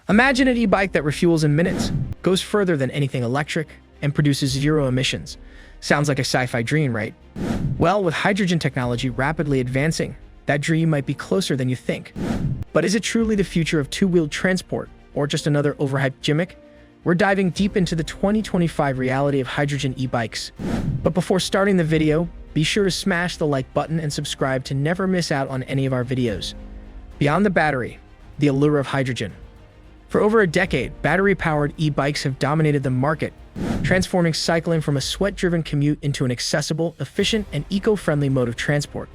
Imagine an e-bike that refuels in minutes, goes further than anything electric, and produces zero emissions. Sounds like a sci-fi dream, right? Well, with hydrogen technology rapidly advancing, that dream might be closer than you think. But is it truly the future of two-wheeled transport, or just another overhyped gimmick? We're diving deep into the 2025 reality of hydrogen e-bikes. But before starting the video, be sure to smash the like button and subscribe to never miss out on any of our videos. Beyond the battery, the allure of hydrogen. For over a decade, battery-powered e-bikes have dominated the market, transforming cycling from a sweat-driven commute into an accessible, efficient, and eco-friendly mode of transport.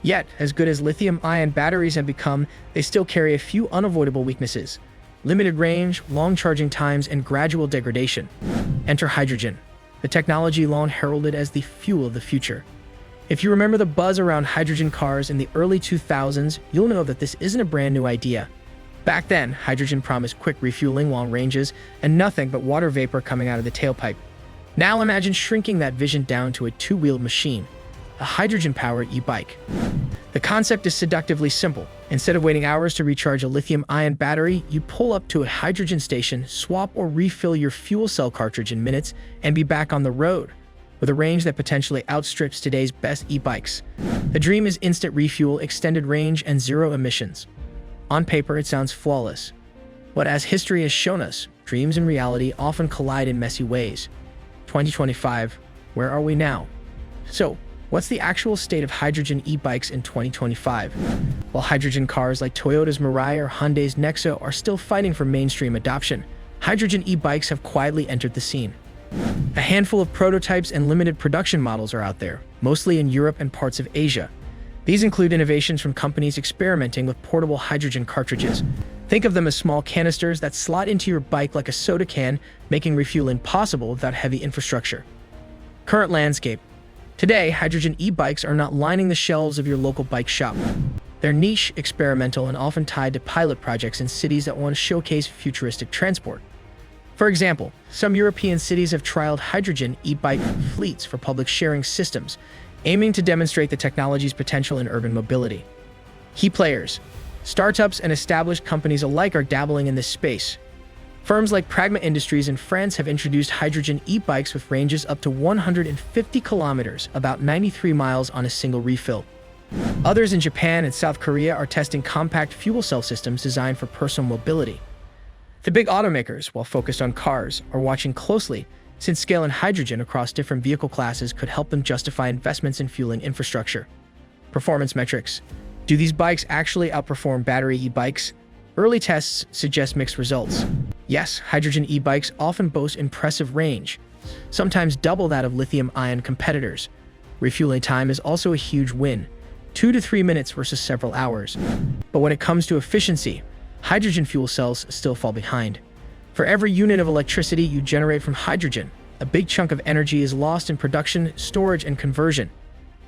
Yet, as good as lithium-ion batteries have become, they still carry a few unavoidable weaknesses: limited range, long charging times, and gradual degradation. Enter hydrogen, the technology long heralded as the fuel of the future. If you remember the buzz around hydrogen cars in the early 2000s, you'll know that this isn't a brand new idea. Back then, hydrogen promised quick refueling, long ranges, and nothing but water vapor coming out of the tailpipe. Now imagine shrinking that vision down to a two-wheeled machine, a hydrogen-powered e-bike. The concept is seductively simple. Instead of waiting hours to recharge a lithium-ion battery, you pull up to a hydrogen station, swap or refill your fuel cell cartridge in minutes, and be back on the road, with a range that potentially outstrips today's best e-bikes. The dream is instant refuel, extended range, and zero emissions. On paper, it sounds flawless. But as history has shown us, dreams and reality often collide in messy ways. 2025, where are we now? So, what's the actual state of hydrogen e-bikes in 2025? While hydrogen cars like Toyota's Mirai or Hyundai's Nexo are still fighting for mainstream adoption, hydrogen e-bikes have quietly entered the scene. A handful of prototypes and limited production models are out there, mostly in Europe and parts of Asia. These include innovations from companies experimenting with portable hydrogen cartridges. Think of them as small canisters that slot into your bike like a soda can, making refueling possible without heavy infrastructure. Current landscape. Today, hydrogen e-bikes are not lining the shelves of your local bike shop. They're niche, experimental, and often tied to pilot projects in cities that want to showcase futuristic transport. For example, some European cities have trialed hydrogen e-bike fleets for public sharing systems, aiming to demonstrate the technology's potential in urban mobility. Key players. Startups and established companies alike are dabbling in this space. Firms like Pragma Industries in France have introduced hydrogen e-bikes with ranges up to 150 kilometers, about 93 miles on a single refill. Others in Japan and South Korea are testing compact fuel cell systems designed for personal mobility. The big automakers, while focused on cars, are watching closely, since scaling hydrogen across different vehicle classes could help them justify investments in fueling infrastructure. Performance metrics. Do these bikes actually outperform battery e-bikes? Early tests suggest mixed results. Yes, hydrogen e-bikes often boast impressive range, sometimes double that of lithium-ion competitors. Refueling time is also a huge win, 2 to 3 minutes versus several hours. But when it comes to efficiency, hydrogen fuel cells still fall behind. For every unit of electricity you generate from hydrogen, a big chunk of energy is lost in production, storage, and conversion.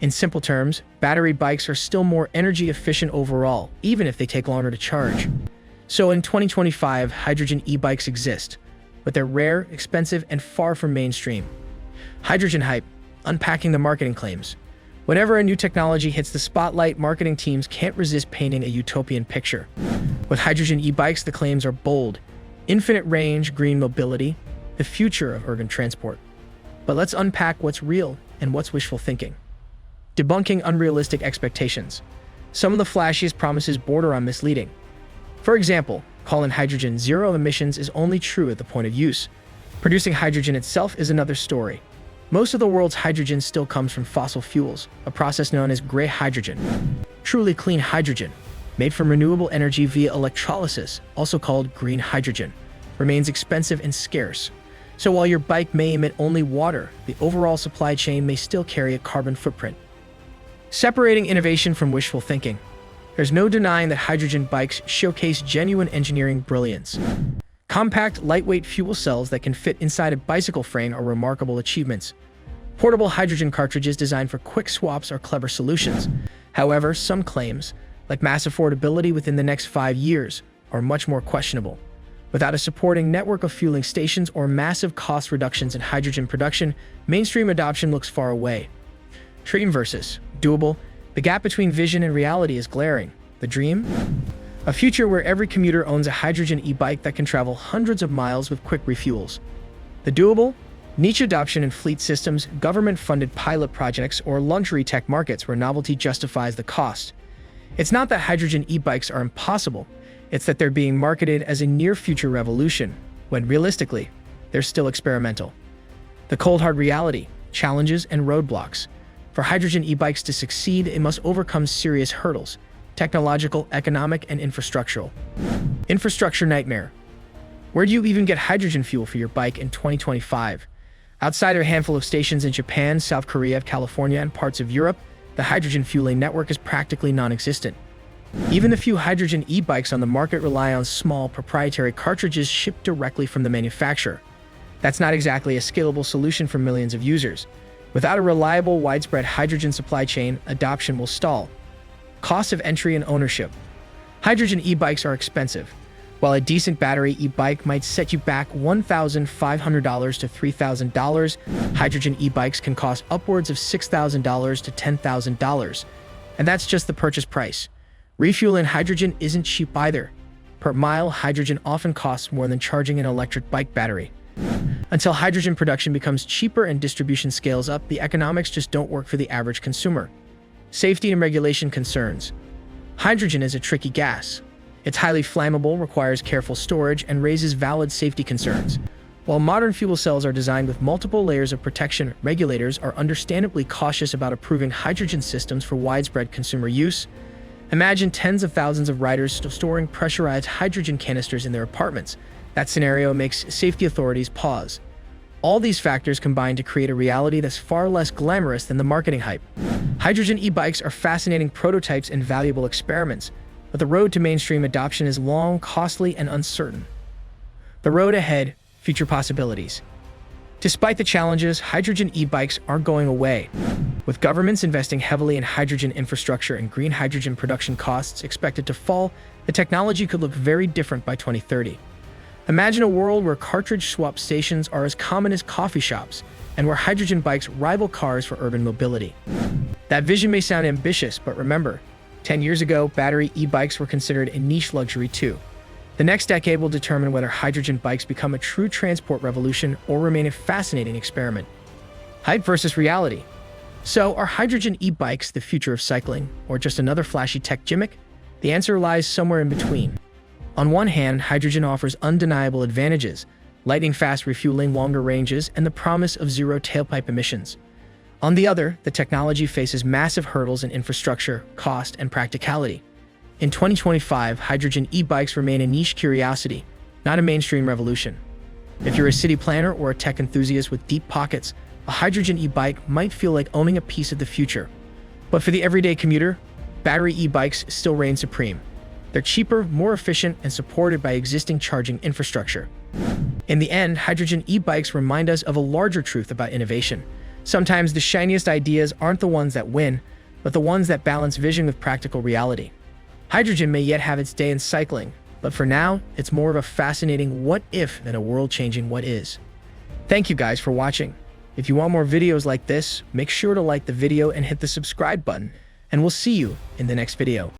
In simple terms, battery bikes are still more energy efficient overall, even if they take longer to charge. So in 2025, hydrogen e-bikes exist, but they're rare, expensive, and far from mainstream. Hydrogen hype, unpacking the marketing claims. Whenever a new technology hits the spotlight, marketing teams can't resist painting a utopian picture. With hydrogen e-bikes, the claims are bold: infinite range, green mobility, the future of urban transport. But let's unpack what's real and what's wishful thinking. Debunking unrealistic expectations. Some of the flashiest promises border on misleading. For example, calling hydrogen zero emissions is only true at the point of use. Producing hydrogen itself is another story. Most of the world's hydrogen still comes from fossil fuels, a process known as gray hydrogen. Truly clean hydrogen, made from renewable energy via electrolysis, also called green hydrogen, remains expensive and scarce. So while your bike may emit only water, the overall supply chain may still carry a carbon footprint. Separating innovation from wishful thinking. There's no denying that hydrogen bikes showcase genuine engineering brilliance. Compact, lightweight fuel cells that can fit inside a bicycle frame are remarkable achievements. Portable hydrogen cartridges designed for quick swaps are clever solutions. However, some claims, like mass affordability within the next 5 years, are much more questionable. Without a supporting network of fueling stations or massive cost reductions in hydrogen production, mainstream adoption looks far away. Dream versus doable. The gap between vision and reality is glaring. The dream? A future where every commuter owns a hydrogen e-bike that can travel hundreds of miles with quick refuels. The doable? Niche adoption in fleet systems, government-funded pilot projects, or luxury tech markets where novelty justifies the cost. It's not that hydrogen e-bikes are impossible, it's that they're being marketed as a near-future revolution, when realistically, they're still experimental. The cold hard reality, challenges, and roadblocks. For hydrogen e-bikes to succeed, it must overcome serious hurdles: technological, economic, and infrastructural. Infrastructure nightmare. Where do you even get hydrogen fuel for your bike in 2025? Outside a handful of stations in Japan, South Korea, California, and parts of Europe, the hydrogen fueling network is practically non-existent. Even the few hydrogen e-bikes on the market rely on small, proprietary cartridges shipped directly from the manufacturer. That's not exactly a scalable solution for millions of users. Without a reliable, widespread hydrogen supply chain, adoption will stall. Cost of entry and ownership. Hydrogen e-bikes are expensive. While a decent battery e-bike might set you back $1,500 to $3,000, hydrogen e-bikes can cost upwards of $6,000 to $10,000. And that's just the purchase price. Refueling hydrogen isn't cheap either. Per mile, hydrogen often costs more than charging an electric bike battery. Until hydrogen production becomes cheaper and distribution scales up, the economics just don't work for the average consumer. Safety and regulation concerns. Hydrogen is a tricky gas. It's highly flammable, requires careful storage, and raises valid safety concerns. While modern fuel cells are designed with multiple layers of protection, regulators are understandably cautious about approving hydrogen systems for widespread consumer use. Imagine tens of thousands of riders storing pressurized hydrogen canisters in their apartments. That scenario makes safety authorities pause. All these factors combine to create a reality that's far less glamorous than the marketing hype. Hydrogen e-bikes are fascinating prototypes and valuable experiments, but the road to mainstream adoption is long, costly, and uncertain. The road ahead, future possibilities. Despite the challenges, hydrogen e-bikes aren't going away. With governments investing heavily in hydrogen infrastructure and green hydrogen production costs expected to fall, the technology could look very different by 2030. Imagine a world where cartridge swap stations are as common as coffee shops, and where hydrogen bikes rival cars for urban mobility. That vision may sound ambitious, but remember, 10 years ago, battery e-bikes were considered a niche luxury too. The next decade will determine whether hydrogen bikes become a true transport revolution or remain a fascinating experiment. Hype versus reality. So, are hydrogen e-bikes the future of cycling, or just another flashy tech gimmick? The answer lies somewhere in between. On one hand, hydrogen offers undeniable advantages: lightning-fast refueling, longer ranges, and the promise of zero tailpipe emissions. On the other, the technology faces massive hurdles in infrastructure, cost, and practicality. In 2025, hydrogen e-bikes remain a niche curiosity, not a mainstream revolution. If you're a city planner or a tech enthusiast with deep pockets, a hydrogen e-bike might feel like owning a piece of the future. But for the everyday commuter, battery e-bikes still reign supreme. They're cheaper, more efficient, and supported by existing charging infrastructure. In the end, hydrogen e-bikes remind us of a larger truth about innovation. Sometimes the shiniest ideas aren't the ones that win, but the ones that balance vision with practical reality. Hydrogen may yet have its day in cycling, but for now, it's more of a fascinating what if than a world-changing what is. Thank you guys for watching. If you want more videos like this, make sure to like the video and hit the subscribe button, and we'll see you in the next video.